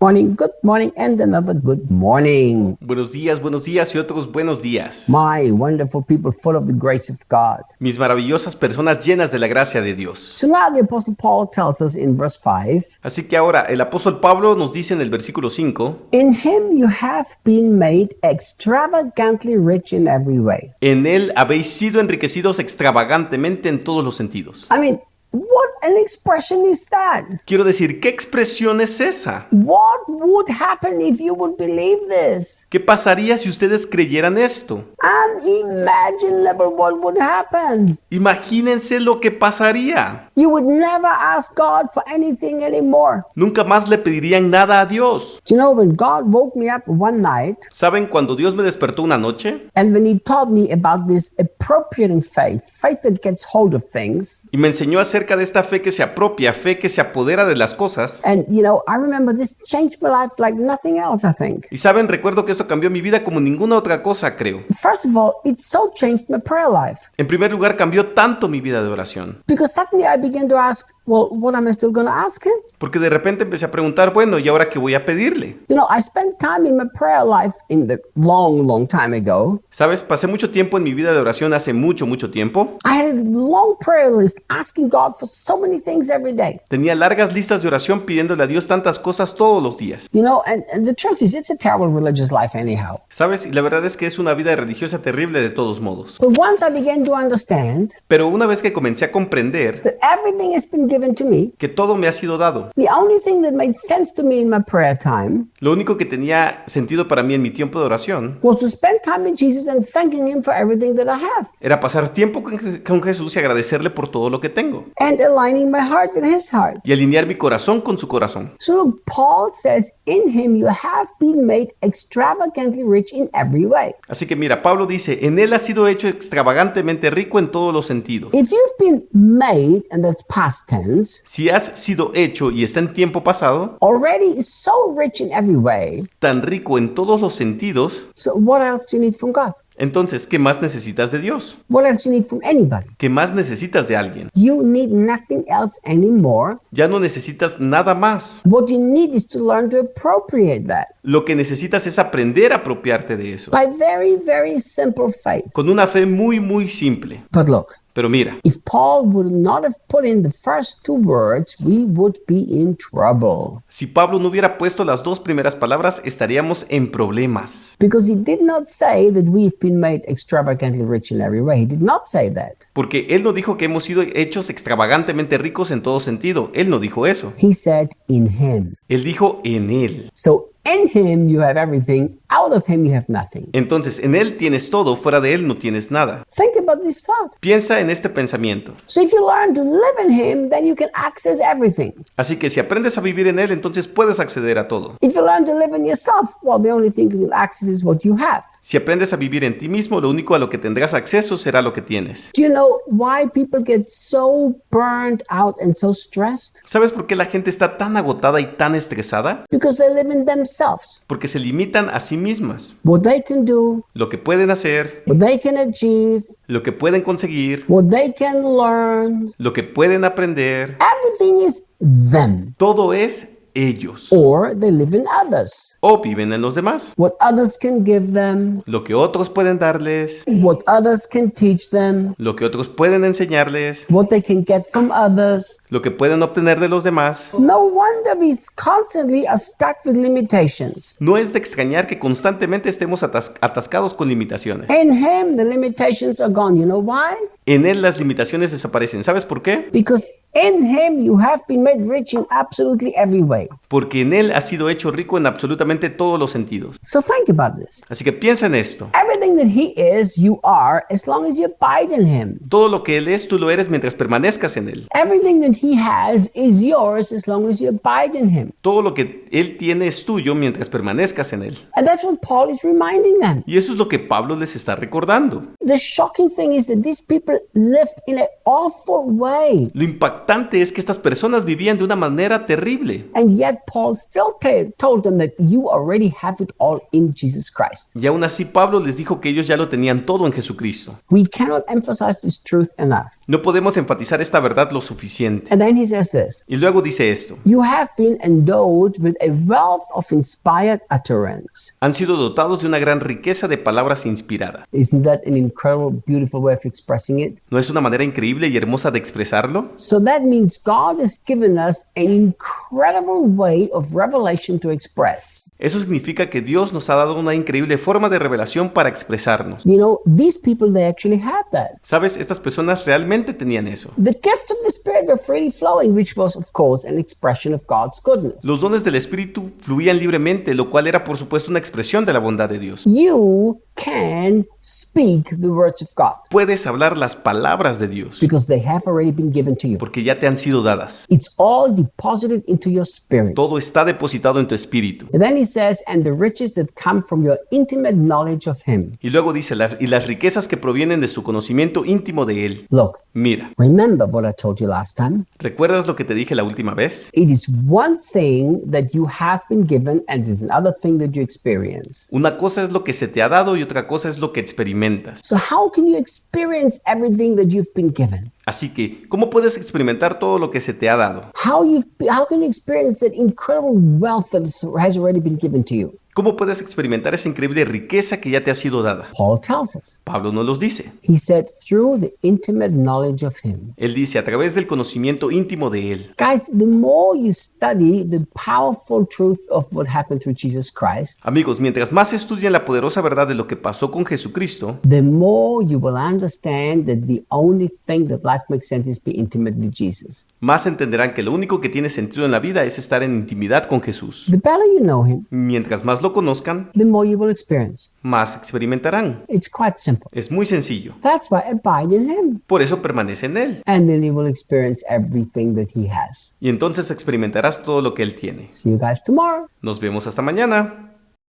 Good morning, and another good morning. Buenos días y otros buenos días. My wonderful people full of the grace of God. Mis maravillosas personas llenas de la gracia de Dios. So now the apostle Paul tells us in verse 5, Así que ahora el apóstol Pablo nos dice en el versículo 5, in him you have been made extravagantly rich in every way. en él habéis sido enriquecidos extravagantemente en todos los sentidos. I mean, what an expression is that? Quiero decir, ¿qué expresión es esa? What would happen if you would believe this? ¿Qué pasaría si ustedes creyeran esto? Unimaginable what would happen. Imagínense lo que pasaría. You would never ask God for anything anymore. Nunca más le pedirían nada a Dios. You know, when God woke me up one night, ¿Saben cuando Dios me despertó una noche? and when he taught me about this appropriating faith that gets hold of things, Y me enseñó acerca de esta fe que se apropia, fe que se apodera de las cosas. and you know, I remember this changed my life like nothing else, I think. Y saben, recuerdo que esto cambió mi vida como ninguna otra cosa, creo. First of all, it so changed my prayer life. En primer lugar, cambió tanto mi vida de oración. Because suddenly I began to ask, well, what am I still going to ask him? Porque de repente empecé a preguntar, bueno, ¿y ahora qué voy a pedirle? You know, I spent time in my prayer life in the long time ago. ¿Sabes? Pasé mucho tiempo en mi vida de oración hace mucho tiempo. I had a long prayer list asking God for so many things every day. Tenía largas listas de oración pidiéndole a Dios tantas cosas todos los días. You know, and the truth is, it's a terrible religious life anyhow. ¿Sabes? Y la verdad es que es una vida religiosa terrible de todos modos. But once I began to understand Pero una vez que comencé a comprender that everything has been given to me, que todo me ha sido dado, the only thing that made sense to me in my prayer time lo único que tenía sentido para mí en mi tiempo de oración was to spend time in Jesus and thanking him for everything that I have, era pasar tiempo con Jesús y agradecerle por todo lo que tengo. and aligning my heart with his heart. Y alinear mi corazón con su corazón. So look, Paul says, in him you have been made extravagantly rich in every way. Así que mira, Pablo dice, en él ha sido hecho extravagantemente rico en todos los sentidos. If you've been made, and that's past tense, Si has sido hecho y está en tiempo pasado, already so rich in every way, tan rico en todos los sentidos, so what else do you need from God? entonces, ¿qué más necesitas de Dios? What else do you need from anybody? ¿Qué más necesitas de alguien? You need nothing else anymore. Ya no necesitas nada más. What you need is to learn to appropriate that Lo que necesitas es aprender a apropiarte de eso. by very simple faith. Con una fe muy simple. But look, Pero mira, if Paul would not have put in the first two words, we would be in trouble. si Pablo no hubiera puesto las dos primeras palabras, estaríamos en problemas. Because he did not say that we've been made extravagantly rich in every way. He did not say that. Porque él no dijo que hemos sido hechos extravagantemente ricos en todo sentido. Él no dijo eso. He said, in him. Él dijo en él. So in him you have everything, out of him you have nothing. Entonces, en él tienes todo, fuera de él no tienes nada. Think about this thought. Piensa en este pensamiento. So if you learn to live in him, then you can access everything. Así que si aprendes a vivir en él, entonces puedes acceder a todo. If you learn to live in yourself, well, the only thing you can access is what you have. Si aprendes a vivir en ti mismo, lo único a lo que tendrás acceso será lo que tienes. Do you know why people get so burned out and so stressed? ¿Sabes por qué la gente está tan agotada y tan estresada? Because they live in themselves. Porque se limitan a sí mismas. What they can do, Lo que pueden hacer, what they can achieve, lo que pueden conseguir, what they can learn, lo que pueden aprender, everything is them. todo es ellos. Or they live in others. O viven en los demás. What others can give them, Lo que otros pueden darles, what others can teach them, lo que otros pueden enseñarles, what they can get from others. lo que pueden obtener de los demás. No wonder we constantly are stuck with limitations. No es de extrañar que constantemente estemos atascados con limitaciones. In him, the limitations are gone. You know why? En él las limitaciones desaparecen. ¿Sabes por qué? Because in him you have been made rich in absolutely every way. Porque en él has sido hecho rico en absolutamente todos los sentidos. So think about this. Así que piensa en esto. Everything that he is, you are, as long as you abide in him. Todo lo que él es, tú lo eres mientras permanezcas en él. Everything that he has is yours as long as you abide in him. Todo lo que él tiene es tuyo mientras permanezcas en él. And that's what Paul is reminding them. Y eso es lo que Pablo les está recordando. The shocking thing is that these people lived in an awful way. Lo impactante impactante es que estas personas vivían de una manera terrible. And yet Paul still told them that you already have it all in Jesus Christ. Y aún así Pablo les dijo que ellos ya lo tenían todo en Jesucristo. We cannot emphasize this truth enough. No podemos enfatizar esta verdad lo suficiente. And then he says this. Y luego dice esto. You have been endowed with a wealth of inspired utterance. Han sido dotados de una gran riqueza de palabras inspiradas. Isn't that an incredible, beautiful way of expressing it? ¿No es una manera increíble y hermosa de expresarlo? So that means God has given us an incredible way of revelation to express. Eso significa que Dios nos ha dado una increíble forma de revelación para expresarnos. You know, these people, they actually had that. ¿Sabes? Estas personas realmente tenían eso. The gifts of the Spirit were freely flowing, which was, of course, an expression of God's goodness. Los dones del Espíritu fluían libremente, lo cual era por supuesto una expresión de la bondad de Dios. You can speak the words of God Puedes hablar las palabras de Dios because they have already been given to you. porque ya te han sido dadas. It's all deposited into your spirit. Todo está depositado en tu espíritu. And then he says, and the riches that come from your intimate knowledge of him. Y luego dice, y las riquezas que provienen de su conocimiento íntimo de Él. Look, Mira, remember what I told you last time? ¿recuerdas lo que te dije la última vez? It is one thing that you have been given and it is another thing that you experience. Una cosa es lo que se te ha dado y otra cosa es lo que experimentas. So how can you experience everything that you've been given? Así que, ¿cómo puedes experimentar todo lo que se te ha dado? How can you experience that incredible wealth that has already been given to you? ¿Cómo puedes experimentar esa increíble riqueza que ya te ha sido dada? Paul tells us. Pablo nos los dice. He said, through the intimate knowledge of him. Él dice, a través del conocimiento íntimo de Él. Guys, the more you study the powerful truth of what happened through Jesus Christ, Amigos, mientras más estudian la poderosa verdad de lo que pasó con Jesucristo, the more you will understand that the only thing that life makes sense is be intimate with Jesus. más entenderán que lo único que tiene sentido en la vida es estar en intimidad con Jesús. The better you know him, Mientras más lo conozcan, the more you will experience. más experimentarán. It's quite simple. Es muy sencillo. That's why abide in him. Por eso permanece en Él. And then you will experience everything that he has. Y entonces experimentarás todo lo que Él tiene. See you guys tomorrow. Nos vemos hasta mañana.